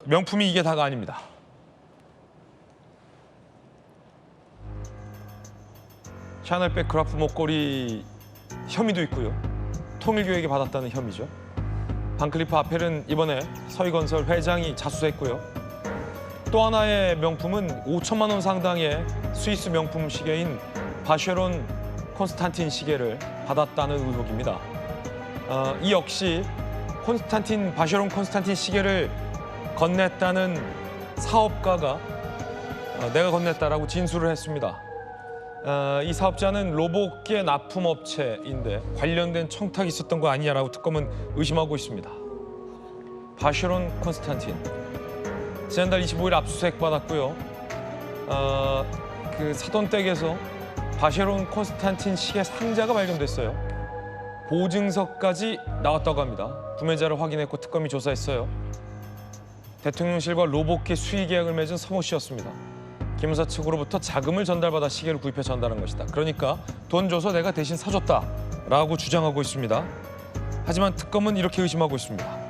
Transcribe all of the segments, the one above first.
명품이 이게 다가 아닙니다. 샤넬백 그라프 목걸이 혐의도 있고요. 통일교에게 받았다는 혐의죠. 반클리프 아펠은 이번에 서희건설 회장이 자수했고요. 또 하나의 명품은 5천만 원 상당의 스위스 명품 시계인 바쉐론 콘스탄틴 시계를 받았다는 의혹입니다. 이 역시 바쉐론 콘스탄틴 시계를 건넸다는 사업가가 내가 건넸다라고 진술을 했습니다. 이 사업자는 로봇계 납품업체인데 관련된 청탁이 있었던 거 아니냐라고 특검은 의심하고 있습니다. 바쉐론 콘스탄틴 지난달 25일 압수수색 받았고요. 그 사돈댁에서 바쉐론 콘스탄틴 시계 상자가 발견됐어요. 보증서까지 나왔다고 합니다. 구매자를 확인했고 특검이 조사했어요. 대통령실과 로봇계 수의 계약을 맺은 서모 씨였습니다. 김 여사 측으로부터 자금을 전달받아 시계를 구입해 전달한 것이다. 그러니까 돈 줘서 내가 대신 사줬다라고 주장하고 있습니다. 하지만 특검은 이렇게 의심하고 있습니다.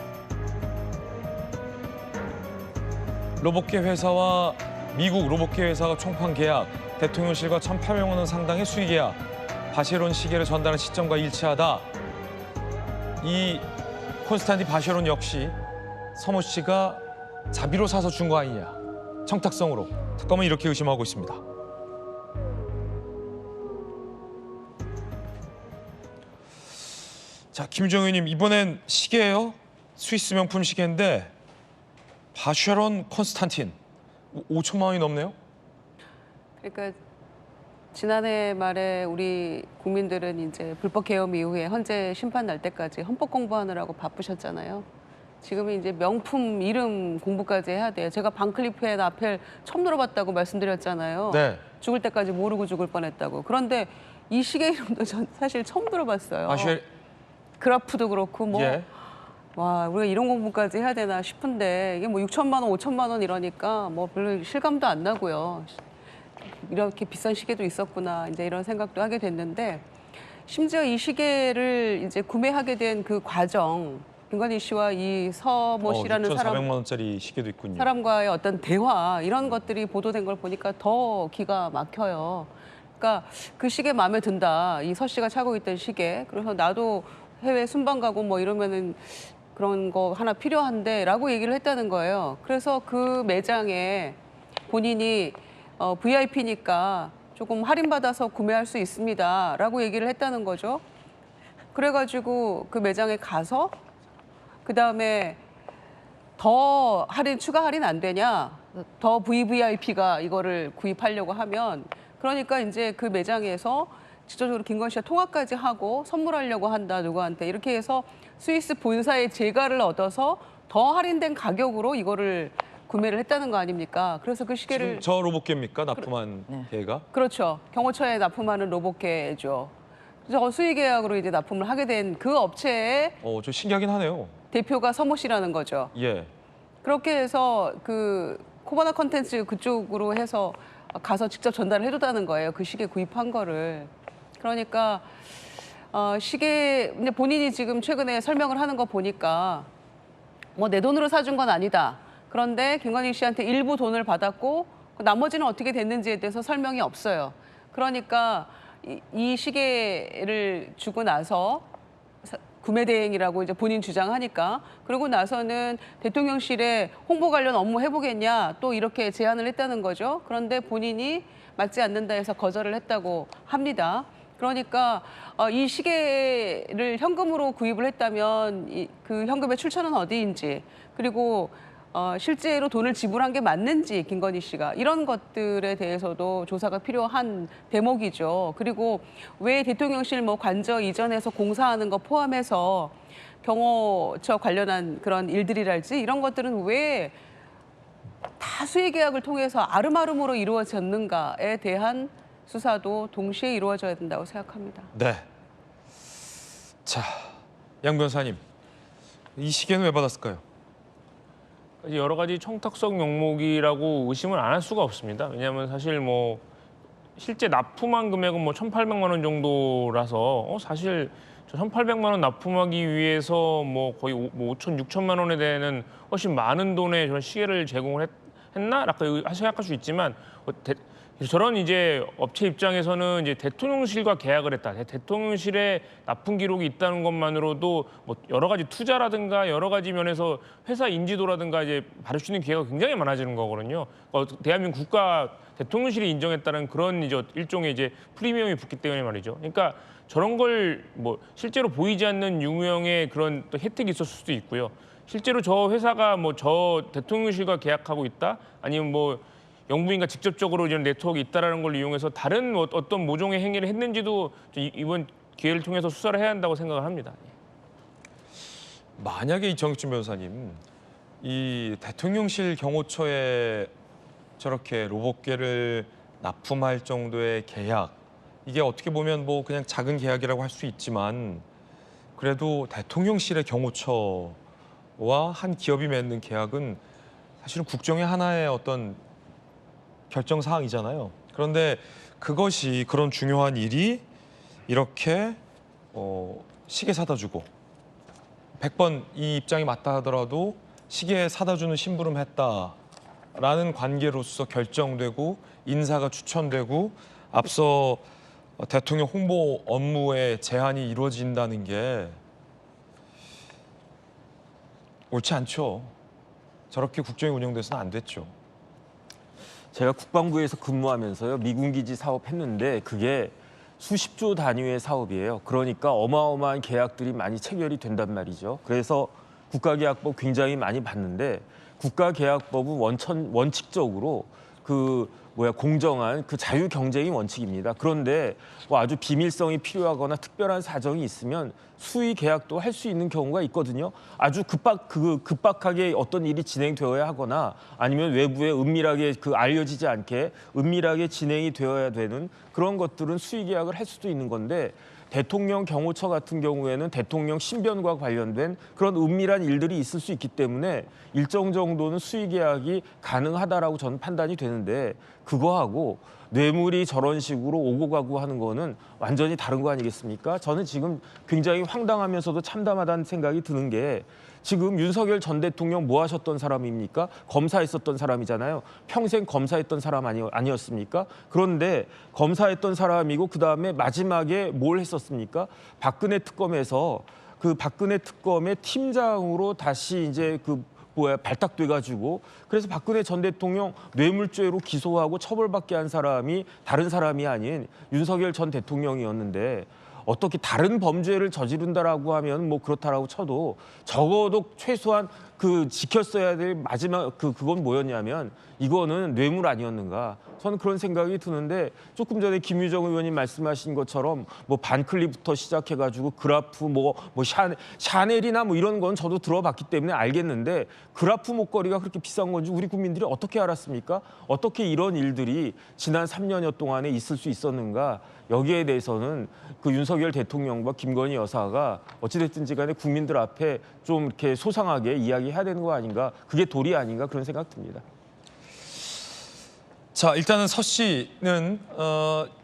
로봇계 회사와 미국 로봇계 회사가 총판 계약, 대통령실과 1,800만 원 상당의 수의 계약, 바쉐론 시계를 전달한 시점과 일치하다. 이 콘스탄틴 바쉐론 역시 서모 씨가 자비로 사서 준 거 아니냐. 청탁성으로 특검은 이렇게 의심하고 있습니다. 자, 김주영 의원님, 이번엔 시계예요. 스위스 명품 시계인데 바쉐론 콘스탄틴 5천만 원이 넘네요. 그러니까 지난해 말에 우리 국민들은 이제 불법 계엄 이후에 헌재 심판 날 때까지 헌법 공부하느라고 바쁘셨잖아요. 지금은 이제 명품 이름 공부까지 해야 돼요. 제가 반클리프 앤 아펠 처음 들어봤다고 말씀드렸잖아요. 네. 죽을 때까지 모르고 죽을 뻔했다고. 그런데 이 시계 이름도 전 사실 처음 들어봤어요. 그라프도 그렇고 뭐 예. 와, 우리가 이런 공부까지 해야 되나 싶은데 이게 뭐 6천만 원, 5천만 원 이러니까 뭐 별로 실감도 안 나고요. 이렇게 비싼 시계도 있었구나 이제 이런 생각도 하게 됐는데 심지어 이 시계를 이제 구매하게 된 그 과정, 김건희 씨와 이 서모 씨라는 6,400만 원짜리 시계도 있군요. 사람과의 어떤 대화 이런 것들이 보도된 걸 보니까 더 기가 막혀요. 그러니까 그 시계 마음에 든다. 이 서 씨가 차고 있던 시계. 그래서 나도 해외 순방 가고 뭐 이러면은 그런 거 하나 필요한데라고 얘기를 했다는 거예요. 그래서 그 매장에 본인이 VIP니까 조금 할인받아서 구매할 수 있습니다라고 얘기를 했다는 거죠. 그래가지고 그 매장에 가서 그다음에 더 추가 할인 안 되냐? 더 VVIP가 이거를 구입하려고 하면 그러니까 이제 그 매장에서 직접적으로 김건희 씨와 통화까지 하고 선물하려고 한다 누구한테 이렇게 해서 스위스 본사의 재가를 얻어서 더 할인된 가격으로 이거를 구매를 했다는 거 아닙니까? 그래서 그 시계를 지금 저 로봇계입니까? 납품한 계가? 그렇죠. 경호처에 납품하는 로봇계죠. 그래서 수의 계약으로 이제 납품을 하게 된 그 업체의 좀 신기하긴 하네요. 대표가 서모 씨라는 거죠. 예. 그렇게 해서 그 코바나 컨텐츠 그쪽으로 해서 가서 직접 전달을 해줬다는 거예요. 그 시계 구입한 거를. 그러니까 시계 근데 본인이 지금 최근에 설명을 하는 거 보니까 뭐 내 돈으로 사준 건 아니다. 그런데 김건희 씨한테 일부 돈을 받았고 나머지는 어떻게 됐는지에 대해서 설명이 없어요. 그러니까 이 시계를 주고 나서 구매 대행이라고 이제 본인 주장하니까 그러고 나서는 대통령실에 홍보 관련 업무 해보겠냐 또 이렇게 제안을 했다는 거죠. 그런데 본인이 맞지 않는다 해서 거절을 했다고 합니다. 그러니까 이 시계를 현금으로 구입을 했다면 그 현금의 출처는 어디인지 그리고 실제로 돈을 지불한 게 맞는지 김건희 씨가 이런 것들에 대해서도 조사가 필요한 대목이죠. 그리고 왜 대통령실 뭐 관저 이전해서 공사하는 거 포함해서 경호처 관련한 그런 일들이랄지 이런 것들은 왜 다 수의 계약을 통해서 아름아름으로 이루어졌는가에 대한 수사도 동시에 이루어져야 된다고 생각합니다. 네. 자, 양 변호사님, 이 시계는 왜 받았을까요? 여러 가지 청탁성 명목이라고 의심을 안 할 수가 없습니다. 왜냐하면 사실 뭐 실제 납품한 금액은 뭐 1,800만 원 정도라서 사실 저 1,800만 원 납품하기 위해서 뭐 거의 5천, 6천만 원에 대한 훨씬 많은 돈의 저런 시계를 제공을 했나? 라고 생각할 수 있지만 저런 이제 업체 입장에서는 이제 대통령실과 계약을 했다. 대통령실에 납품 기록이 있다는 것만으로도 뭐 여러 가지 투자라든가 여러 가지 면에서 회사 인지도라든가 이제 받을 수 있는 기회가 굉장히 많아지는 거거든요. 대한민국 국가 대통령실이 인정했다는 그런 이제 일종의 이제 프리미엄이 붙기 때문에 말이죠. 그러니까 저런 걸 뭐 실제로 보이지 않는 유무형의 그런 또 혜택이 있었을 수도 있고요. 실제로 저 회사가 뭐 저 대통령실과 계약하고 있다, 아니면 뭐 영부인과 직접적으로 이런 네트워크가 있다라는 걸 이용해서 다른 어떤 모종의 행위를 했는지도 이번 기회를 통해서 수사를 해야 한다고 생각을 합니다. 만약에 이정익준 변호사님, 이 대통령실 경호처에 저렇게 로봇개를 납품할 정도의 계약, 이게 어떻게 보면 뭐 그냥 작은 계약이라고 할 수 있지만 그래도 대통령실의 경호처와 한 기업이 맺는 계약은 사실은 국정의 하나의 어떤 결정 사항이잖아요. 그런데 그것이 그런 중요한 일이 이렇게 시계 사다 주고 100번 이 입장이 맞다 하더라도 시계 사다 주는 심부름 했다라는 관계로서 결정되고 인사가 추천되고 앞서 대통령 홍보 업무에 제한이 이루어진다는 게 옳지 않죠. 저렇게 국정이 운영돼서는 안 됐죠. 제가 국방부에서 근무하면서요, 미군 기지 사업했는데 그게 수십조 단위의 사업이에요. 그러니까 어마어마한 계약들이 많이 체결이 된단 말이죠. 그래서 국가계약법 굉장히 많이 봤는데 국가계약법은 원칙적으로 공정한 그 자유 경쟁이 원칙입니다. 그런데 뭐 아주 비밀성이 필요하거나 특별한 사정이 있으면 수의 계약도 할 수 있는 경우가 있거든요. 아주 급박하게 어떤 일이 진행되어야 하거나 아니면 외부에 은밀하게 알려지지 않게 은밀하게 진행이 되어야 되는 그런 것들은 수의 계약을 할 수도 있는 건데, 대통령 경호처 같은 경우에는 대통령 신변과 관련된 그런 은밀한 일들이 있을 수 있기 때문에 일정 정도는 수의 계약이 가능하다라고 저는 판단이 되는데, 그거하고 뇌물이 저런 식으로 오고 가고 하는 거는 완전히 다른 거 아니겠습니까? 저는 지금 굉장히 황당하면서도 참담하다는 생각이 드는 게, 지금 윤석열 전 대통령 뭐 하셨던 사람입니까? 검사했었던 사람이잖아요. 평생 검사했던 사람 아니었습니까? 그런데 검사했던 사람이고 그다음에 마지막에 뭘 했었습니까? 박근혜 특검에서 그 박근혜 특검의 팀장으로 다시 이제 발탁돼가지고, 그래서 박근혜 전 대통령 뇌물죄로 기소하고 처벌받게 한 사람이 다른 사람이 아닌 윤석열 전 대통령이었는데, 어떻게 다른 범죄를 저지른다라고 하면 뭐 그렇다라고 쳐도 적어도 최소한 지켰어야 될 마지막 그건 뭐였냐면 이거는 뇌물 아니었는가, 저는 그런 생각이 드는데, 조금 전에 김유정 의원님 말씀하신 것처럼 뭐 반클립부터 시작해가지고 그라프 샤넬이나 뭐 이런 건 저도 들어봤기 때문에 알겠는데, 그라프 목걸이가 그렇게 비싼 건지 우리 국민들이 어떻게 알았습니까? 어떻게 이런 일들이 지난 3년여 동안에 있을 수 있었는가? 여기에 대해서는 그 윤석열 대통령과 김건희 여사가 어찌됐든지 간에 국민들 앞에 좀 이렇게 소상하게 이야기해야 되는 거 아닌가, 그게 도리 아닌가, 그런 생각 듭니다. 자, 일단은 서 씨는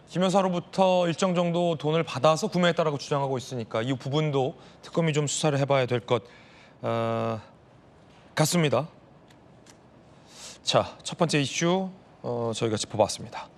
김 여사로부터 일정 정도 돈을 받아서 구매했다라고 주장하고 있으니까 이 부분도 특검이 좀 수사를 해봐야 될 것 같습니다. 자, 첫 번째 이슈 저희가 짚어봤습니다.